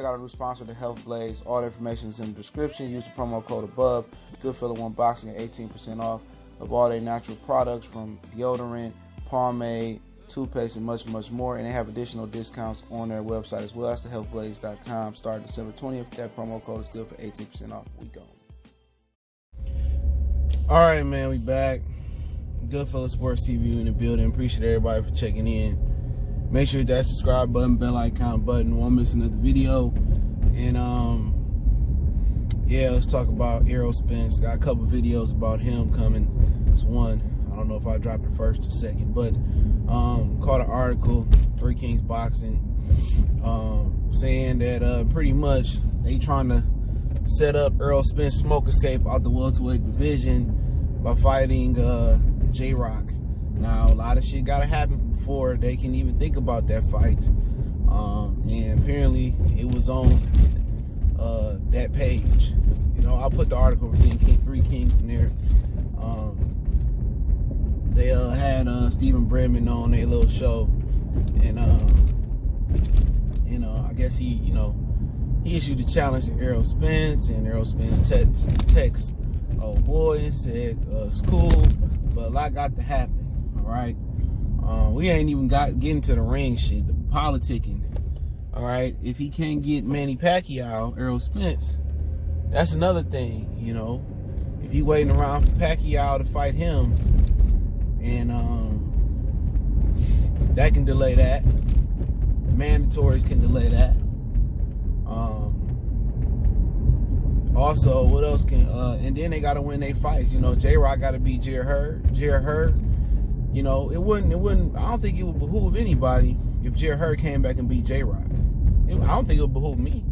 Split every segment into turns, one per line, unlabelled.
check out our new sponsor, the Health Blaze. All the information is in the description. Use the promo code above. Goodfellow Unboxing at 18% off of all their natural products, from deodorant, pomade, toothpaste, and much, much more. And they have additional discounts on their website as well. That's thehealthblaze.com. Starting December 20th. That promo code is good for 18% off. We go. All right, man, we back. Goodfellow Sports TV in the building. Appreciate everybody for checking in. Make sure you hit that subscribe button, bell icon button. Won't miss another video. And yeah, let's talk about Errol Spence. Got a couple videos about him coming. It's one. I don't know if I dropped it first or second, but caught an article, Three Kings Boxing, saying that pretty much they trying to set up Errol Spence smoke escape out the welterweight division by fighting J.Rock. Now, a lot of shit gotta happen before they can even think about that fight. And apparently it was on that page. You know, I'll put the article for Three Kings in there. They had Stephen Bredman on their little show, and I guess he issued a challenge to Errol Spence, and Errol Spence text old boy and said it's cool, but a lot got to happen. All right, we ain't even getting to the ring shit, the politicking. All right, if he can't get Manny Pacquiao, Errol Spence, that's another thing. You know, if he waiting around for Pacquiao to fight him, and that can delay that. The mandatories can delay that. Also, what else can? And then they got to win their fights. You know, J.Rock got to beat Jared Hurd. You know, it wouldn't. I don't think it would behoove anybody if Jared Hurd came back and beat J.Rock. I don't think it would behoove me.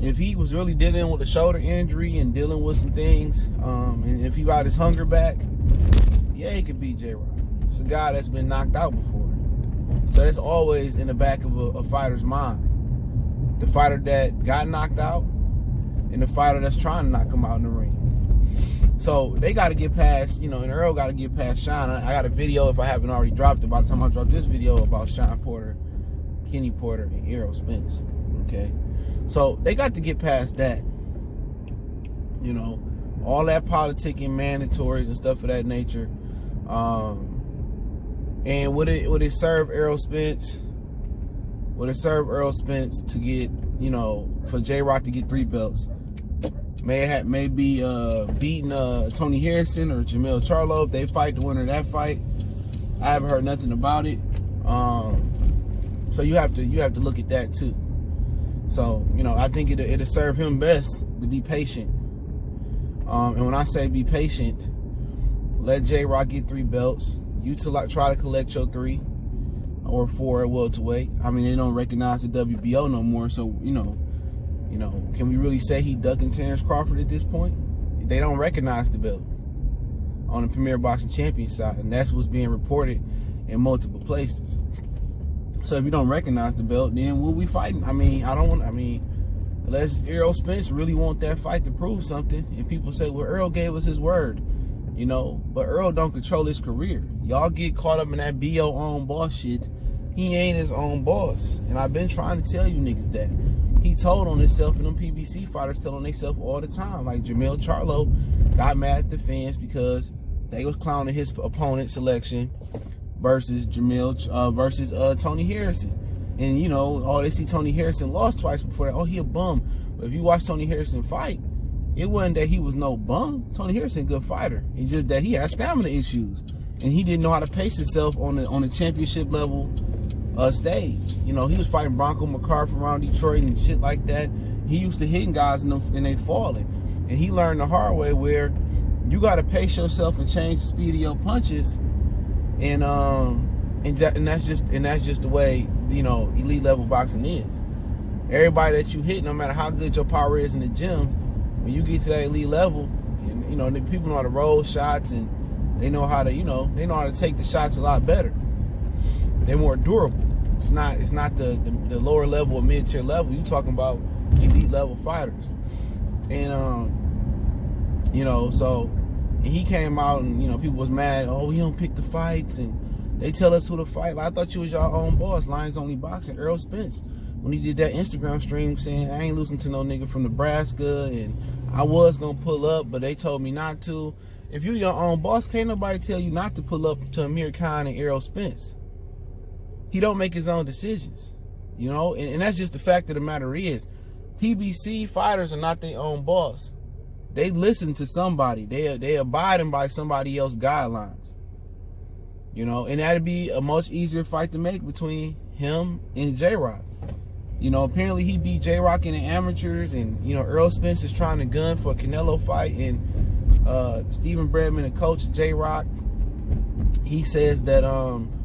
If he was really dealing with a shoulder injury and dealing with some things, and if he got his hunger back, yeah, he could beat J.Rock. It's a guy that's been knocked out before. So that's always in the back of a fighter's mind. The fighter that got knocked out and the fighter that's trying to knock him out in the ring. So they got to get past, and Earl got to get past Sean. I got a video, if I haven't already dropped it, by the time I drop this video, about Sean Porter, Kenny Porter, and Errol Spence. Okay? So they got to get past that. All that politicking, mandatories, and stuff of that nature. And would it serve Errol Spence? Would it serve Errol Spence to get, for J.Rock to get 3 belts? Maybe beating Tony Harrison or Jamel Charlo if they fight, the winner of that fight. I haven't heard nothing about it. So you have to look at that too. So I think it'll serve him best to be patient. And when I say be patient, let J.Rock get 3 belts. You try to collect your 3 or 4 at welterweight. I mean, they don't recognize the WBO no more, so can we really say he ducking Terrence Crawford at this point? They don't recognize the belt on the Premier Boxing Champion side, and that's what's being reported in multiple places. So if you don't recognize the belt, then we'll be fighting. Unless Errol Spence really want that fight to prove something, and people say, well, Earl gave us his word, but Earl don't control his career. Y'all get caught up in that be your own boss shit. He ain't his own boss, and I've been trying to tell you niggas that. He told on himself, and them PBC fighters tell on themselves all the time. Like Jamel Charlo got mad at the fans because they was clowning his opponent selection versus Tony Harrison. And they see Tony Harrison lost twice before that. Oh, he a bum. But if you watch Tony Harrison fight, it wasn't that he was no bum. Tony Harrison, good fighter. It's just that he had stamina issues, and he didn't know how to pace himself on the championship level stage. He was fighting Bronco McCarthy around Detroit and shit like that. He used to hitting guys and they falling, and he learned the hard way where you got to pace yourself and change the speed of your punches, and that's just the way elite level boxing is. Everybody that you hit, no matter how good your power is in the gym, when you get to that elite level, the people know how to roll shots, and they know how to take the shots a lot better. They're more durable. It's not the lower level or mid-tier level. You talking about elite level fighters. And so he came out, and people was mad, oh, we don't pick the fights, and they tell us who to fight. Like, I thought you was your own boss. Lions Only Boxing, Errol Spence. when he did that Instagram stream saying, I ain't losing to no nigga from Nebraska, and I was gonna pull up, but they told me not to. If you your own boss, can't nobody tell you not to pull up to Amir Khan and Errol Spence. He don't make his own decisions, you know, and that's just the fact of the matter is, PBC fighters are not their own boss. They listen to somebody. They abiding by somebody else's guidelines. You know, and that'd be a much easier fight to make between him and J.Rock. You know, apparently he beat J.Rock in the amateurs, and, you know, Errol Spence is trying to gun for a Canelo fight, and Stephen Bradman, the coach, J.Rock, he says that,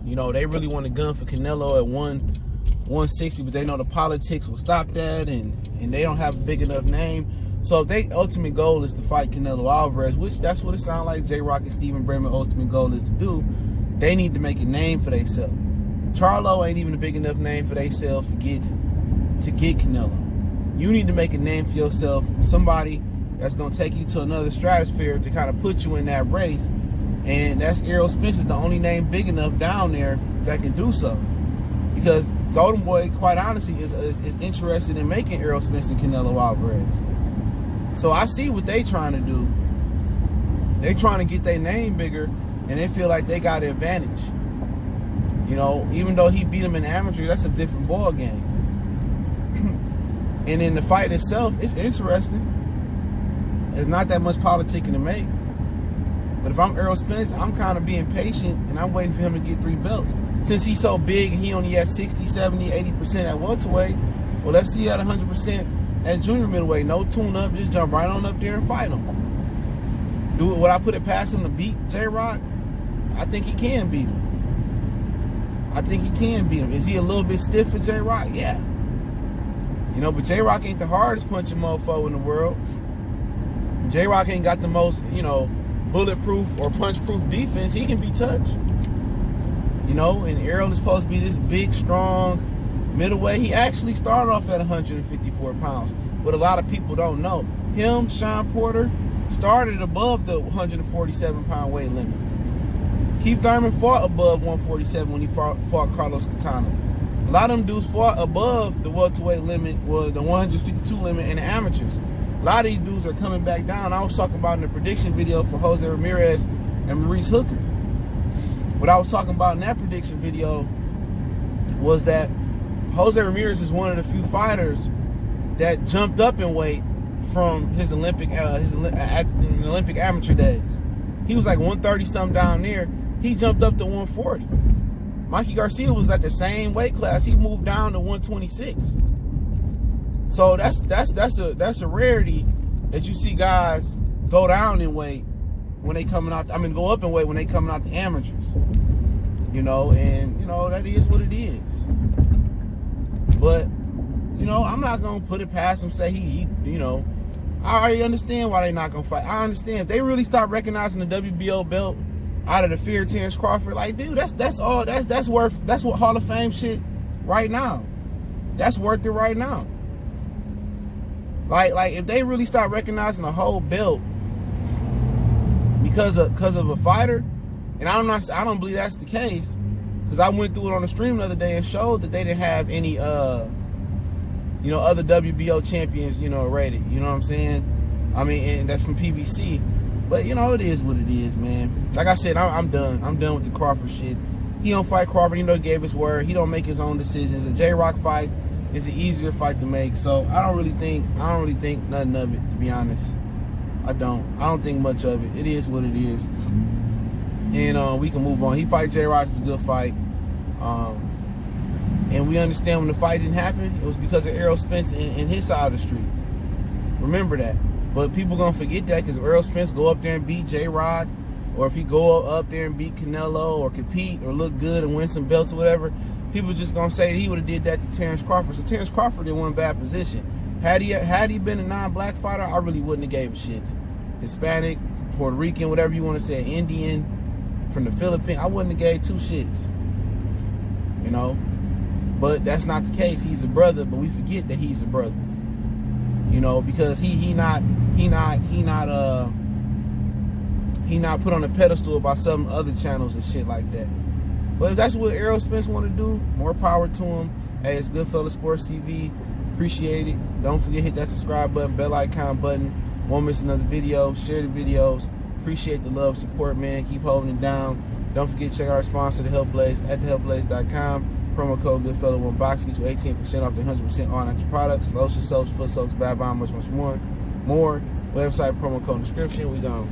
you know, they really want to gun for Canelo at 160, but they know the politics will stop that, and they don't have a big enough name. So if their ultimate goal is to fight Canelo Alvarez, which that's what it sounds like J.Rock and Stephen Bradman's ultimate goal is to do, they need to make a name for themselves. Charlo ain't even a big enough name for themselves to get Canelo. You need to make a name for yourself, somebody that's going to take you to another stratosphere to kind of put you in that race. And that's Errol Spence is the only name big enough down there that can do so. Because Golden Boy, quite honestly, is interested in making Errol Spence and Canelo Alvarez. So I see what they trying to do. They trying to get their name bigger, and they feel like they got an advantage. You know, even though he beat him in amateur, that's a different ball game. And in the fight itself, it's interesting. There's not that much politicking to make. But if I'm Errol Spence, I'm kind of being patient, and I'm waiting for him to get 3 belts. Since he's so big and he only has 60, 70, 80% at welterweight, well, let's see at 100% at junior middleweight. No tune-up, just jump right on up there and fight him. Would I put it past him to beat J.Rock? I think he can beat him. I think he can beat him. Is he a little bit stiff for J.Rock? Yeah. You know, but J.Rock ain't the hardest punching mofo in the world. J.Rock ain't got the most, you know, bulletproof or punch-proof defense. He can be touched. You know, and Errol is supposed to be this big, strong middleweight. He actually started off at 154 pounds. What a lot of people don't know. Him, Sean Porter, started above the 147-pound weight limit. Keith Thurman fought above 147 when he fought Carlos Catano. A lot of them dudes fought above the welterweight limit, well, the 152 limit in the amateurs. A lot of these dudes are coming back down. I was talking about in the prediction video for Jose Ramirez and Maurice Hooker. What I was talking about in that prediction video was that Jose Ramirez is one of the few fighters that jumped up in weight from his Olympic amateur days. He was like 130 something down there. He jumped up to 140. Mikey Garcia was at the same weight class. He moved down to 126. So that's a rarity that you see guys go down in weight when they coming out. I mean, go up in weight when they coming out the amateurs. You know, and you know that is what it is. But you know, I'm not gonna put it past him. Say he you know, I already understand why they not gonna fight. I understand if they really start recognizing the WBO belt out of the fear of Terrence Crawford, like, dude, that's what Hall of Fame shit right now. That's worth it right now. Like if they really start recognizing the whole belt because of a fighter, and I don't believe that's the case, because I went through it on the stream the other day and showed that they didn't have any you know, other WBO champions, you know, rated. You know what I'm saying? I mean, and that's from PBC. But, you know, it is what it is, man. Like I said, I'm done. I'm done with the Crawford shit. He don't fight Crawford. He know he gave his word. He don't make his own decisions. A J.Rock fight is an easier fight to make. So I don't really think nothing of it, to be honest. I don't think much of it. It is what it is. And we can move on. He fight J.Rock. It's a good fight. And we understand when the fight didn't happen, it was because of Errol Spence and his side of the street. Remember that. But people gonna forget that because if Errol Spence go up there and beat J.Rock, or if he go up there and beat Canelo, or compete, or look good and win some belts or whatever, people just gonna say he would have did that to Terrence Crawford. So Terrence Crawford in one bad position. Had he been a non-black fighter, I really wouldn't have gave a shit. Hispanic, Puerto Rican, whatever you want to say, Indian, from the Philippines, I wouldn't have gave 2 shits. You know? But that's not the case. He's a brother, but we forget that he's a brother. You know, because he not put on a pedestal by some other channels and shit like that. But if that's what Errol Spence want to do, more power to him. Hey, it's Goodfellas Sports TV. Appreciate it. Don't forget, hit that subscribe button, bell icon button. Won't miss another video. Share the videos. Appreciate the love, support, man. Keep holding it down. Don't forget to check out our sponsor, The Health Blaze, at thehealthblaze.com. Promo code Goodfella1Box get you 18% off the 100% on extra products, lotion, soaps, foot soaps, bath bomb, much more. Website, promo code, description. We gone.